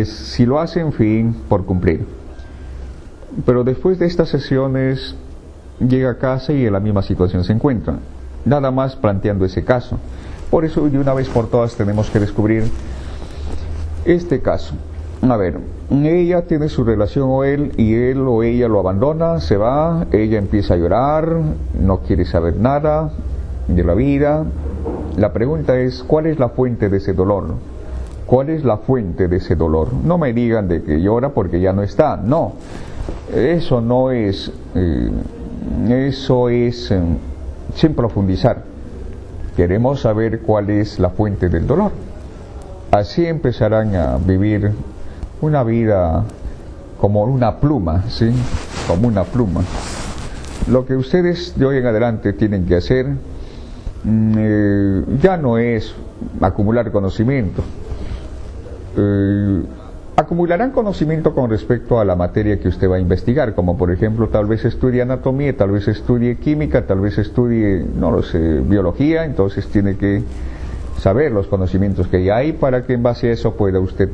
si lo hace, en fin, por cumplir. Pero después de estas sesiones llega a casa y en la misma situación se encuentra, nada más planteando ese caso. Por eso de una vez por todas tenemos que descubrir este caso. A ver, ella tiene su relación o él, y él o ella lo abandona, se va, ella empieza a llorar, no quiere saber nada de la vida. La pregunta es, ¿cuál es la fuente de ese dolor? ¿Cuál es la fuente de ese dolor? No me digan de que llora porque ya no está, no. Eso no es, eso es sin profundizar. Queremos saber cuál es la fuente del dolor. Así empezarán a vivir una vida como una pluma, ¿sí? Como una pluma. Lo que ustedes de hoy en adelante tienen que hacer ya no es acumular conocimiento. Acumularán conocimiento con respecto a la materia que usted va a investigar, como por ejemplo tal vez estudie anatomía, tal vez estudie química, tal vez estudie, no lo sé, biología. Entonces tiene que saber los conocimientos que ya hay para que en base a eso pueda usted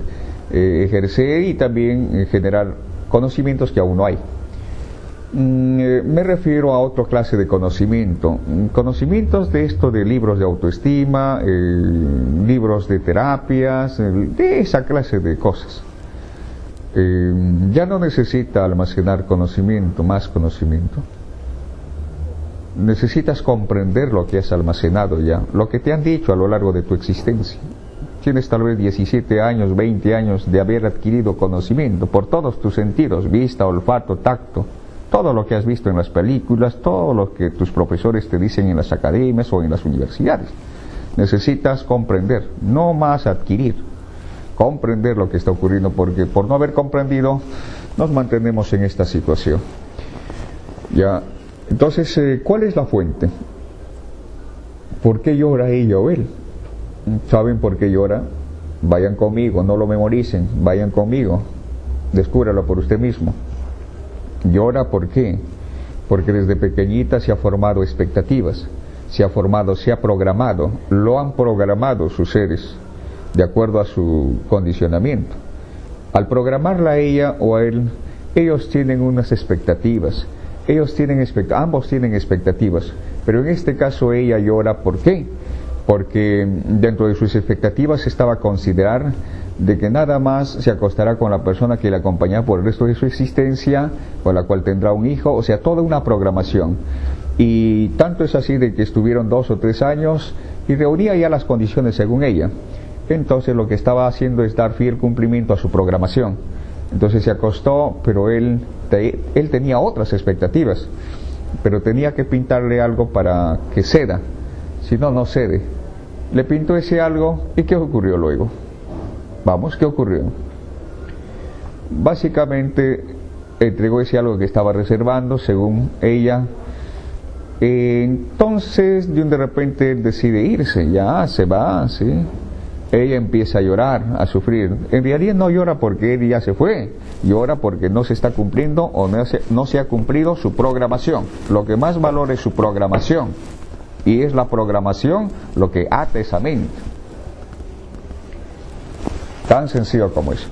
ejercer y también generar conocimientos que aún no hay. Me refiero a otra clase de conocimiento, conocimientos de esto de libros de autoestima, libros de terapias, de esa clase de cosas. Ya no necesita almacenar conocimiento, más conocimiento. Necesitas comprender lo que has almacenado ya, lo que te han dicho a lo largo de tu existencia. Tienes tal vez 17 años, 20 años de haber adquirido conocimiento por todos tus sentidos, vista, olfato, tacto, todo lo que has visto en las películas, todo lo que tus profesores te dicen en las academias o en las universidades. Necesitas comprender, no más adquirir, comprender lo que está ocurriendo, porque por no haber comprendido nos mantenemos en esta situación. Ya, entonces, ¿cuál es la fuente? ¿Por qué llora ella o él? ¿Saben por qué llora? Vayan conmigo, no lo memoricen, vayan conmigo, descúbralo por usted mismo. Llora, ¿por qué? Porque desde pequeñita se ha formado expectativas, se ha programado, lo han programado sus seres, de acuerdo a su condicionamiento. Al programarla a ella o a él, ellos tienen unas expectativas, ambos tienen expectativas, pero en este caso ella llora, ¿por qué? Porque dentro de sus expectativas estaba a considerar de que nada más se acostará con la persona que le acompaña por el resto de su existencia, con la cual tendrá un hijo, o sea, toda una programación. Y tanto es así de que estuvieron 2 o 3 años y reunía ya las condiciones según ella. Entonces lo que estaba haciendo es dar fiel cumplimiento a su programación. Entonces se acostó, pero él tenía otras expectativas, pero tenía que pintarle algo para que ceda, si no, no cede. Le pintó ese algo, ¿y qué ocurrió luego? Vamos, ¿qué ocurrió? Básicamente entregó ese algo que estaba reservando, según ella. Entonces, de repente él decide irse, ya se va, ¿sí? Ella empieza a llorar, a sufrir. En realidad no llora porque él ya se fue, llora porque no se está cumpliendo o no se ha cumplido su programación. Lo que más valora es su programación, y es la programación lo que ata esa mente. Tan sencillo como eso.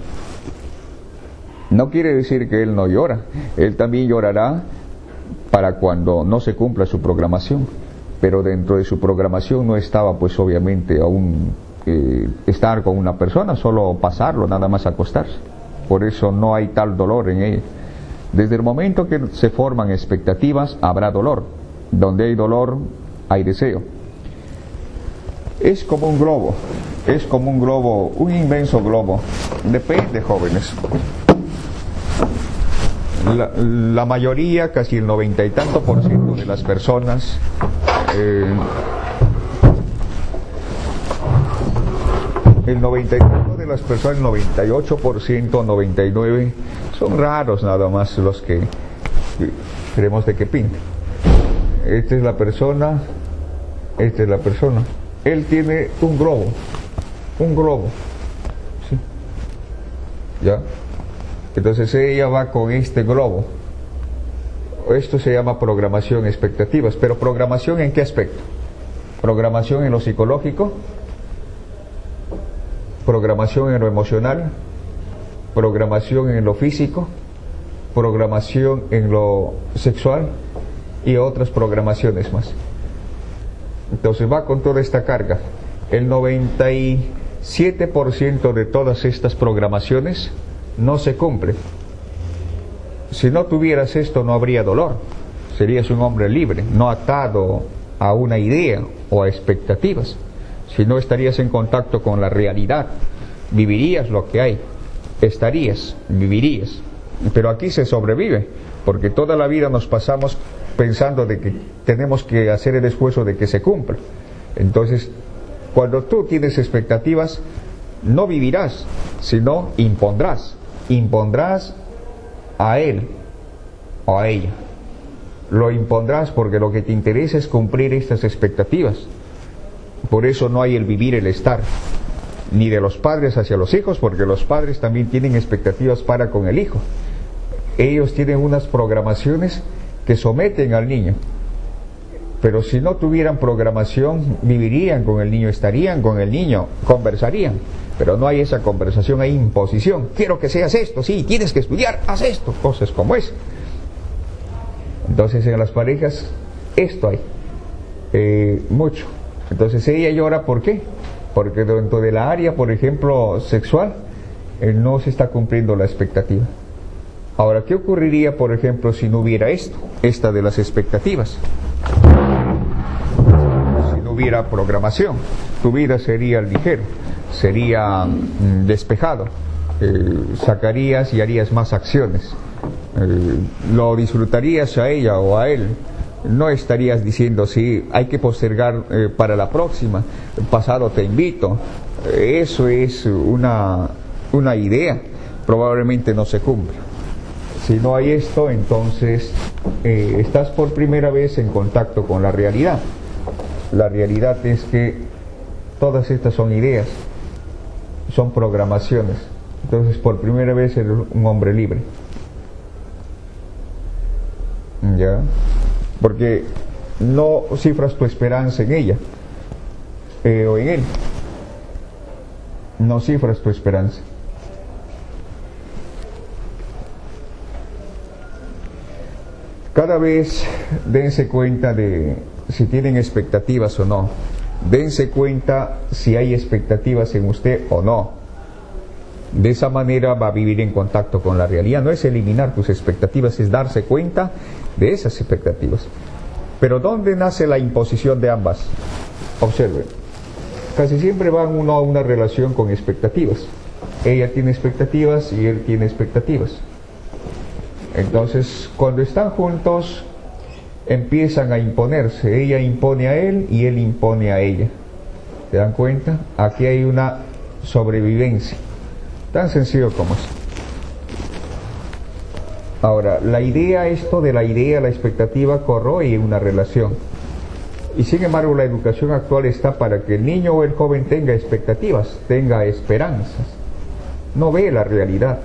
No quiere decir que él no llora, él también llorará para cuando no se cumpla su programación, pero dentro de su programación no estaba pues obviamente aún estar con una persona, solo pasarlo, nada más acostarse. Por eso no hay tal dolor en ella. Desde el momento que se forman expectativas habrá dolor. Donde hay dolor hay deseo. Es como un globo, un inmenso globo. Depende, jóvenes. La mayoría, casi el 90 y tanto por ciento de las personas el 90 y tanto de las personas, el 98%, 99%, son raros nada más los que queremos de que pinten. Esta es la persona, él tiene un globo, ¿sí? ¿Ya? Entonces ella va con este globo. Esto se llama programación, expectativas. Pero programación, ¿en qué aspecto? Programación en lo psicológico, programación en lo emocional, programación en lo físico, programación en lo sexual y otras programaciones más. Entonces va con toda esta carga. El 97% de todas estas programaciones no se cumple. Si no tuvieras esto, no habría dolor. Serías un hombre libre, no atado a una idea o a expectativas. Si no, estarías en contacto con la realidad, vivirías lo que hay, vivirías. Pero aquí se sobrevive, porque toda la vida nos pasamos pensando de que tenemos que hacer el esfuerzo de que se cumpla. Entonces, cuando tú tienes expectativas, no vivirás, sino impondrás a él o a ella. Lo impondrás porque lo que te interesa es cumplir estas expectativas. Por eso no hay el vivir, el estar, ni de los padres hacia los hijos, porque los padres también tienen expectativas para con el hijo. Ellos tienen unas programaciones que someten al niño, pero si no tuvieran programación, vivirían con el niño, estarían con el niño, conversarían, pero no hay esa conversación, hay imposición. Quiero que seas esto, sí, tienes que estudiar, haz esto, cosas como es. Entonces en las parejas esto hay mucho. Entonces ella llora, ¿por qué? Porque dentro de la área, por ejemplo, sexual, no se está cumpliendo la expectativa. Ahora, ¿qué ocurriría, por ejemplo, si no hubiera esta de las expectativas? Si no hubiera programación, tu vida sería ligero, sería despejado, sacarías y harías más acciones, lo disfrutarías a ella o a él. No estarías diciendo, sí, hay que postergar para la próxima, pasado te invito. Eso es una idea, probablemente no se cumpla. Si no hay esto, entonces estás por primera vez en contacto con la realidad. La realidad es que todas estas son ideas, son programaciones. Entonces por primera vez eres un hombre libre. ¿Ya? Porque no cifras tu esperanza en ella o en él. No cifras tu esperanza. Cada vez dense cuenta de si tienen expectativas o no. Dense cuenta si hay expectativas en usted o no. De esa manera va a vivir en contacto con la realidad. No es eliminar tus expectativas, es darse cuenta de esas expectativas. Pero ¿dónde nace la imposición de ambas? Observen, casi siempre van uno a una relación con expectativas. Ella tiene expectativas y él tiene expectativas. Entonces, cuando están juntos, empiezan a imponerse. Ella impone a él y él impone a ella. ¿Se dan cuenta? Aquí hay una sobrevivencia. Tan sencillo como es. Ahora, la idea, la expectativa corroe una relación. Y sin embargo, la educación actual está para que el niño o el joven tenga expectativas, tenga esperanzas. No ve la realidad,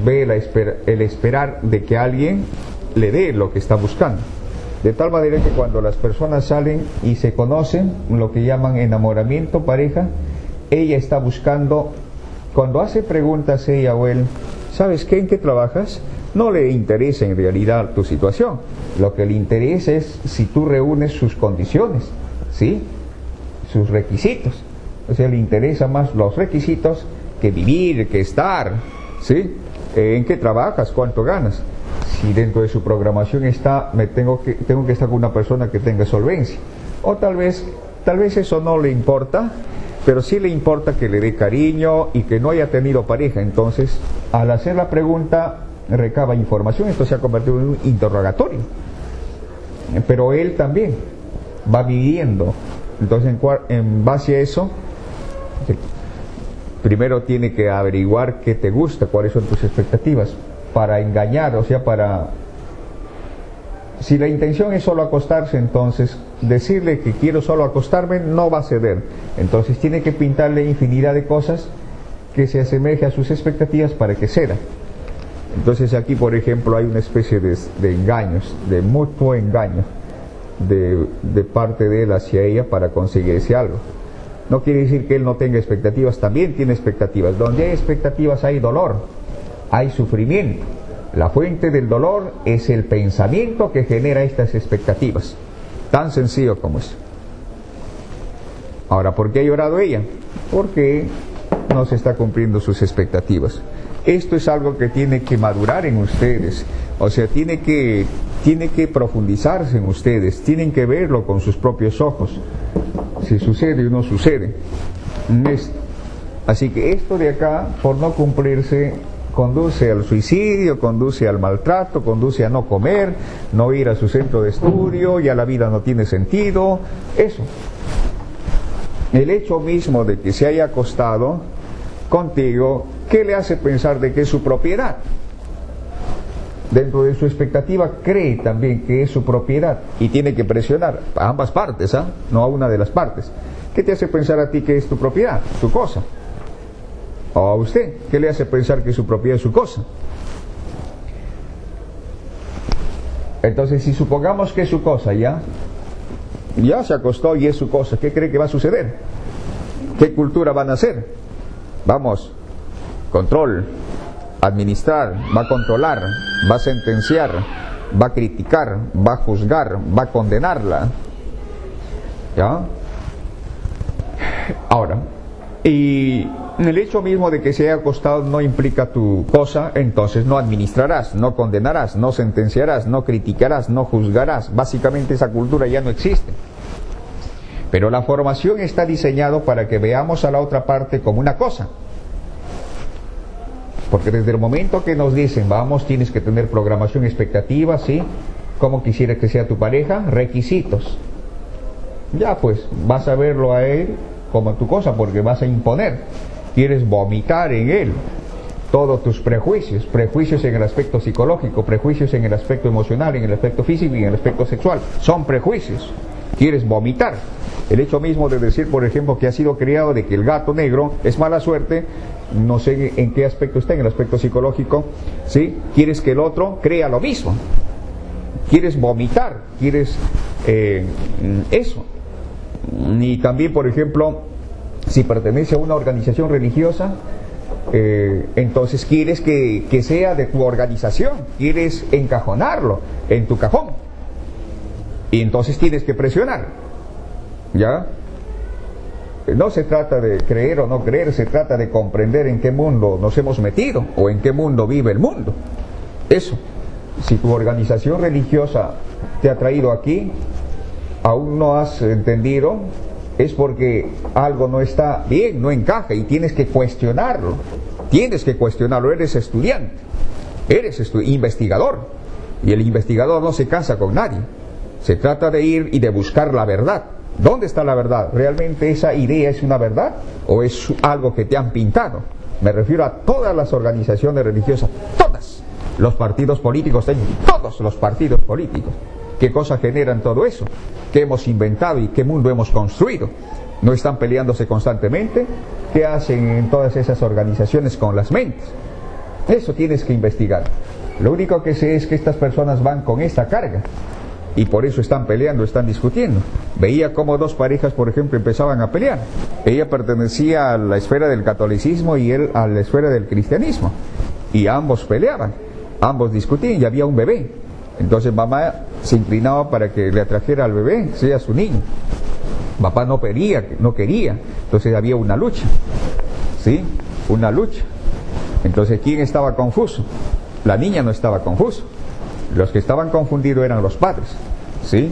ve el esperar de que alguien le dé lo que está buscando. De tal manera que cuando las personas salen y se conocen, lo que llaman enamoramiento, pareja, ella está buscando, cuando hace preguntas ella o él, ¿sabes qué? ¿En qué trabajas? No le interesa en realidad tu situación. Lo que le interesa es si tú reúnes sus condiciones, ¿sí? Sus requisitos. O sea, le interesa más los requisitos que vivir, que estar, ¿sí? ¿En qué trabajas? ¿Cuánto ganas? Si dentro de su programación está, tengo que estar con una persona que tenga solvencia. O tal vez eso no le importa, pero sí le importa que le dé cariño y que no haya tenido pareja. Entonces, al hacer la pregunta, recaba información. Esto se ha convertido en un interrogatorio. Pero él también va viviendo. Entonces, en base a eso, primero tiene que averiguar qué te gusta, cuáles son tus expectativas, para engañar, o sea, si la intención es solo acostarse, entonces decirle que quiero solo acostarme no va a ceder. Entonces tiene que pintarle infinidad de cosas que se asemeje a sus expectativas para que ceda. Entonces aquí, por ejemplo, hay una especie de engaños, de mutuo engaño de parte de él hacia ella para conseguir ese algo. No quiere decir que él no tenga expectativas, también tiene expectativas. Donde hay expectativas hay dolor, hay sufrimiento. La fuente del dolor es el pensamiento que genera estas expectativas. Tan sencillo como es. Ahora, ¿por qué ha llorado ella? Porque no se está cumpliendo sus expectativas. Esto es algo que tiene que madurar en ustedes. O sea, tiene que profundizarse en ustedes. Tienen que verlo con sus propios ojos. Si sucede o no sucede. Así que esto de acá, por no cumplirse, conduce al suicidio, conduce al maltrato, conduce a no comer, no ir a su centro de estudio, ya la vida no tiene sentido. Eso. El hecho mismo de que se haya acostado contigo, ¿qué le hace pensar de que es su propiedad? Dentro de su expectativa cree también que es su propiedad y tiene que presionar a ambas partes, no a una de las partes. ¿Qué te hace pensar a ti que es tu propiedad, tu cosa? O a usted, ¿qué le hace pensar que su propiedad es su cosa? Entonces, si supongamos que es su cosa, ya se acostó y es su cosa, ¿qué cree que va a suceder? ¿Qué cultura van a hacer? Vamos, control, administrar, va a controlar, va a sentenciar, va a criticar, va a juzgar, va a condenarla. ¿Ya? Ahora, y el hecho mismo de que se haya acostado no implica tu cosa, entonces no administrarás, no condenarás, no sentenciarás, no criticarás, no juzgarás. Básicamente esa cultura ya no existe. Pero la formación está diseñada para que veamos a la otra parte como una cosa. Porque desde el momento que nos dicen, vamos, tienes que tener programación, expectativa, ¿sí? ¿Cómo quisiera que sea tu pareja? Requisitos. Ya pues, vas a verlo a él como tu cosa porque vas a imponer. Quieres vomitar en él todos tus prejuicios en el aspecto psicológico, prejuicios en el aspecto emocional, en el aspecto físico y en el aspecto sexual. Son prejuicios. Quieres vomitar. El hecho mismo de decir, por ejemplo, que ha sido criado de que el gato negro es mala suerte, no sé en qué aspecto está, en el aspecto psicológico, ¿sí? Quieres que el otro crea lo mismo. Quieres vomitar, quieres eso. Y también, por ejemplo, si pertenece a una organización religiosa, entonces quieres que sea de tu organización, quieres encajonarlo en tu cajón. Y entonces tienes que presionar. ¿Ya? No se trata de creer o no creer, se trata de comprender en qué mundo nos hemos metido o en qué mundo vive el mundo. Eso. Si tu organización religiosa te ha traído aquí, aún no has entendido, es porque algo no está bien, no encaja y tienes que cuestionarlo. Tienes que cuestionarlo, eres estudiante, eres investigador y el investigador no se casa con nadie. Se trata de ir y de buscar la verdad. ¿Dónde está la verdad? ¿Realmente esa idea es una verdad o es algo que te han pintado? Me refiero a todas las organizaciones religiosas, todas. Los partidos políticos, todos los partidos políticos. ¿Qué cosa generan todo eso? ¿Qué hemos inventado y qué mundo hemos construido? ¿No están peleándose constantemente? ¿Qué hacen en todas esas organizaciones con las mentes? Eso tienes que investigar. Lo único que sé es que estas personas van con esta carga. Y por eso están peleando, están discutiendo. Veía cómo dos parejas, por ejemplo, empezaban a pelear. Ella pertenecía a la esfera del catolicismo y él a la esfera del cristianismo. Y ambos peleaban, ambos discutían y había un bebé. Entonces mamá se inclinaba para que le atrajera al bebé, sea su niño. Papá no quería. Entonces había una lucha. ¿Sí? Una lucha. Entonces, ¿quién estaba confuso? La niña no estaba confusa. Los que estaban confundidos eran los padres, ¿sí?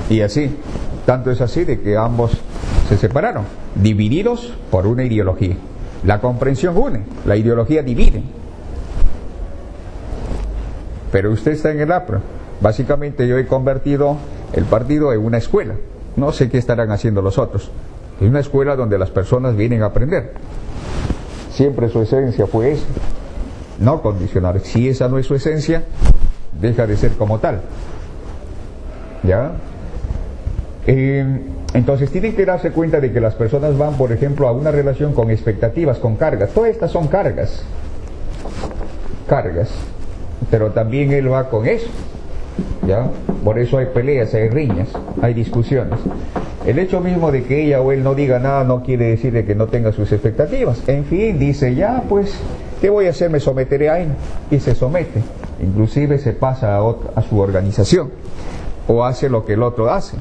Y así, tanto es así de que ambos se separaron, divididos por una ideología. La comprensión une, la ideología divide. Pero usted está en el APRA. Básicamente yo he convertido el partido en una escuela. No sé qué estarán haciendo los otros. Es una escuela donde las personas vienen a aprender. Siempre su esencia fue esa. No condicionar. Si esa no es su esencia, deja de ser como tal. ¿Ya? Entonces tienen que darse cuenta de que las personas van, por ejemplo, a una relación con expectativas, con cargas. Todas estas son cargas. Pero también él va con eso. ¿Ya? Por eso hay peleas, hay riñas, hay discusiones. El hecho mismo de que ella o él no diga nada no quiere decir de que no tenga sus expectativas. En fin, dice, ya pues, ¿Qué voy a hacer? Me someteré a él. Y se somete. Inclusive se pasa a su organización. O hace lo que el otro hace.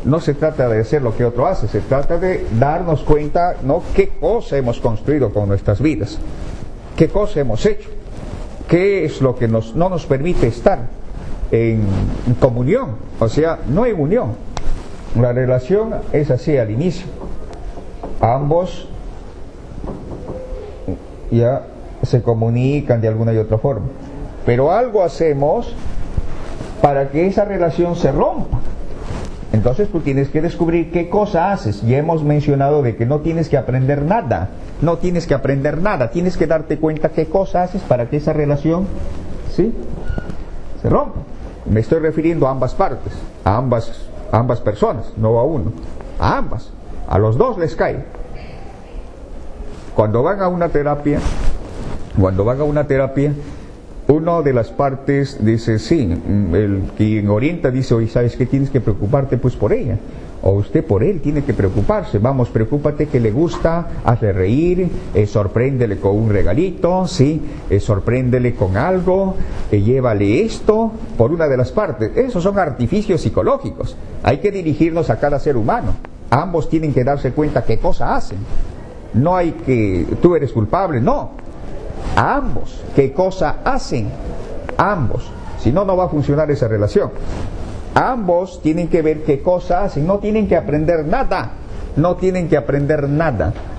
No se trata de hacer lo que otro hace, se trata de darnos cuenta, ¿no?, qué cosa hemos construido con nuestras vidas, qué cosa hemos hecho, qué es lo que no nos permite estar en comunión, o sea, no en unión. La relación es así al inicio. Ambos ya se comunican de alguna y otra forma, pero algo hacemos para que esa relación se rompa. Entonces tú tienes que descubrir qué cosa haces. Ya hemos mencionado de que no tienes que aprender nada, no tienes que aprender nada, tienes que darte cuenta qué cosa haces para que esa relación, ¿sí?, se rompa. Me estoy refiriendo a ambas partes, a ambas personas, no a uno, a ambas, a los dos les cae. Cuando van a una terapia, una de las partes dice, sí, el quien orienta dice, oye, ¿sabes qué? Tienes que preocuparte pues por ella, o usted por él tiene que preocuparse. Vamos, preocúpate que le gusta, hazle reír, sorpréndele con un regalito, sí, sorpréndele con algo, llévale esto, por una de las partes. Esos son artificios psicológicos. Hay que dirigirnos a cada ser humano. Ambos tienen que darse cuenta qué cosa hacen. No hay que, tú eres culpable, no. A ambos, qué cosa hacen, ambos, si no, no va a funcionar esa relación. Ambos tienen que ver qué cosa hacen, no tienen que aprender nada,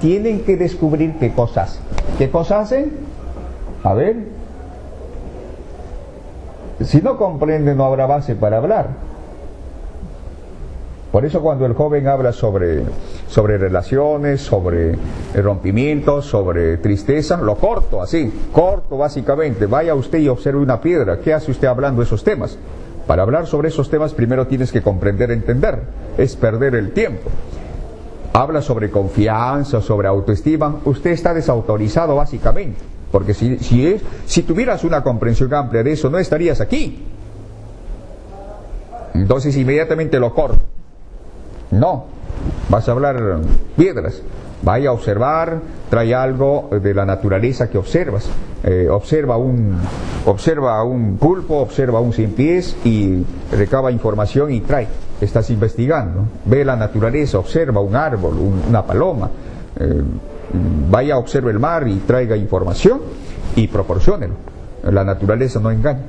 tienen que descubrir qué cosa hacen. ¿Qué cosa hacen? A ver, si no comprenden no habrá base para hablar. Por eso cuando el joven habla sobre relaciones, sobre rompimientos, sobre tristeza, lo corto así, corto básicamente. Vaya usted y observe una piedra. ¿Qué hace usted hablando de esos temas? Para hablar sobre esos temas primero tienes que comprender, entender. Es perder el tiempo. Habla sobre confianza, sobre autoestima. Usted está desautorizado básicamente. Porque si tuvieras una comprensión amplia de eso, no estarías aquí. Entonces inmediatamente lo corto. No, vas a hablar piedras. Vaya a observar, trae algo de la naturaleza que observas. Observa un pulpo, observa un cien pies y recaba información y trae. Estás investigando. Ve la naturaleza, observa un árbol, una paloma. Vaya, observe el mar y traiga información y proporciónelo. La naturaleza no engaña.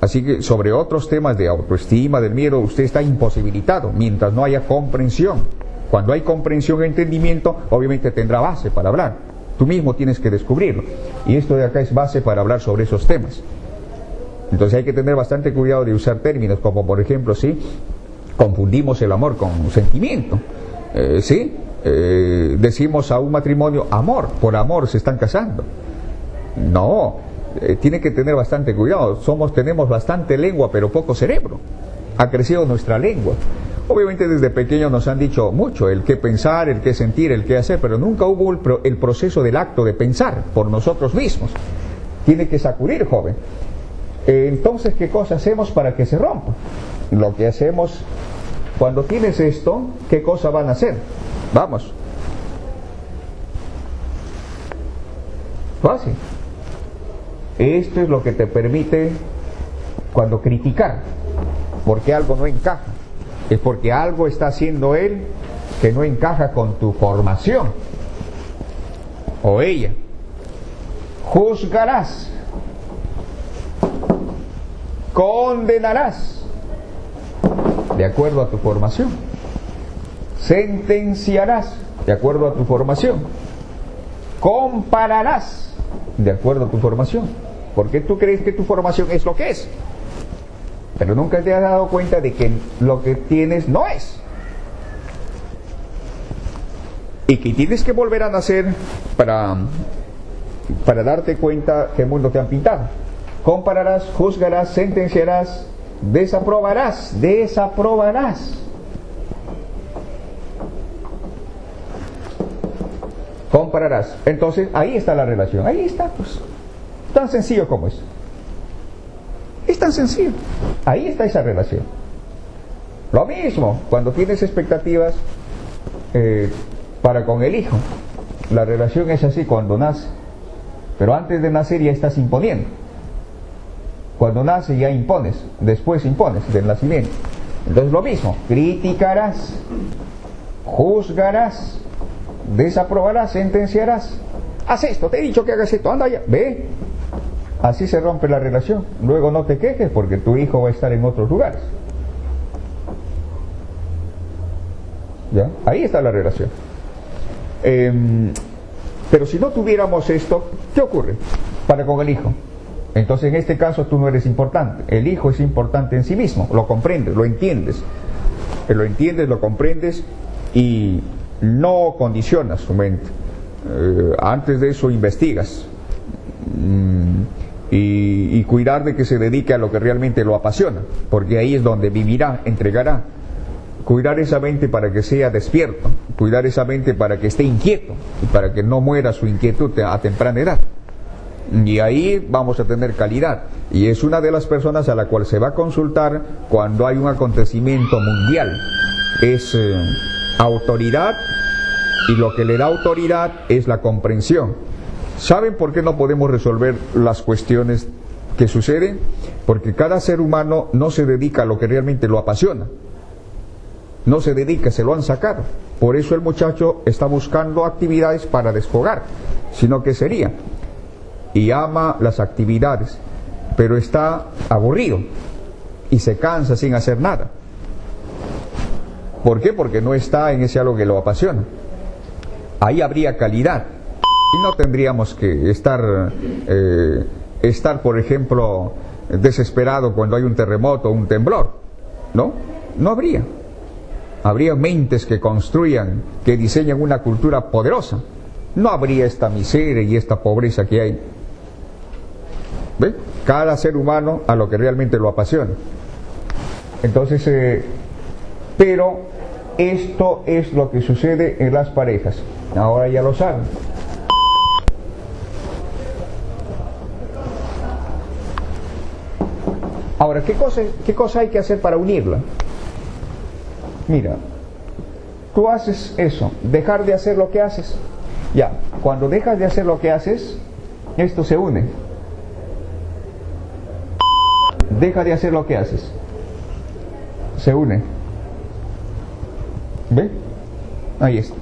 Así que sobre otros temas de autoestima, del miedo, usted está imposibilitado mientras no haya comprensión. Cuando hay comprensión e entendimiento, obviamente tendrá base para hablar. Tú mismo tienes que descubrirlo. Y esto de acá es base para hablar sobre esos temas. Entonces hay que tener bastante cuidado de usar términos como, por ejemplo, ¿sí?, confundimos el amor con sentimiento. ¿Sí? Decimos a un matrimonio, amor, por amor se están casando. No. Tiene que tener bastante cuidado. Tenemos bastante lengua pero poco cerebro. Ha crecido nuestra lengua. Obviamente desde pequeños nos han dicho mucho el qué pensar, el qué sentir, el qué hacer, pero nunca hubo el proceso del acto de pensar por nosotros mismos. Tiene que sacudir, joven. Entonces, ¿qué cosa hacemos para que se rompa? Lo que hacemos cuando tienes esto, ¿qué cosa van a hacer? Vamos. Fácil. Esto es lo que te permite cuando criticar, porque algo no encaja, es porque algo está haciendo él que no encaja con tu formación, o ella. Juzgarás, condenarás, de acuerdo a tu formación, sentenciarás, de acuerdo a tu formación, compararás, de acuerdo a tu formación. Porque tú crees que tu formación es lo que es, pero nunca te has dado cuenta de que lo que tienes no es, y que tienes que volver a nacer para darte cuenta qué mundo te han pintado. Compararás, juzgarás, sentenciarás, desaprobarás. Compararás. Entonces ahí está la relación, ahí está, pues. Tan sencillo como es. Es tan sencillo. Ahí está esa relación. Lo mismo, cuando tienes expectativas para con el hijo. La relación es así cuando nace. pero antes de nacer ya estás imponiendo. Cuando naces ya impones, después impones del nacimiento. Entonces lo mismo, criticarás, juzgarás, desaprobarás, sentenciarás. Haz esto, te he dicho que hagas esto, anda ya, ve. Así se rompe la relación. Luego no te quejes porque tu hijo va a estar en otros lugares. ¿Ya? Ahí está la relación. Pero si no tuviéramos esto, ¿qué ocurre para con el hijo? Entonces en este caso tú no eres importante. El hijo es importante en sí mismo, lo comprendes, lo entiendes. Lo comprendes y no condicionas su mente. Antes de eso investigas y cuidar de que se dedique a lo que realmente lo apasiona, porque ahí es donde vivirá, entregará. Cuidar esa mente para que sea despierto, cuidar esa mente para que esté inquieto y para que no muera su inquietud a temprana edad. Y ahí vamos a tener calidad. Y es una de las personas a la cual se va a consultar cuando hay un acontecimiento mundial. Es autoridad, y lo que le da autoridad es la comprensión. ¿Saben por qué no podemos resolver las cuestiones que suceden? Porque cada ser humano no se dedica a lo que realmente lo apasiona. No se dedica, se lo han sacado. Por eso el muchacho está buscando actividades para desfogar. Sino que sería, y ama las actividades, pero está aburrido y se cansa sin hacer nada. ¿Por qué? Porque no está en ese algo que lo apasiona. Ahí habría calidad y no tendríamos que estar, por ejemplo, desesperado cuando hay un terremoto o un temblor. No habría. Habría mentes que construyan, que diseñan una cultura poderosa. No habría esta miseria y esta pobreza que hay. ¿Ve? Cada ser humano a lo que realmente lo apasiona. Entonces, pero esto es lo que sucede en las parejas. Ahora ya lo saben. Ahora, ¿qué cosa hay que hacer para unirla? Mira, tú haces eso, dejar de hacer lo que haces. Ya, cuando dejas de hacer lo que haces, esto se une. Deja de hacer lo que haces, se une. ¿Ve? Ahí está.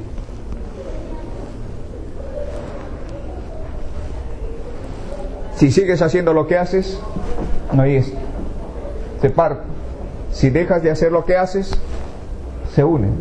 Si sigues haciendo lo que haces, ahí está. Se parte. Si dejas de hacer lo que haces, se unen.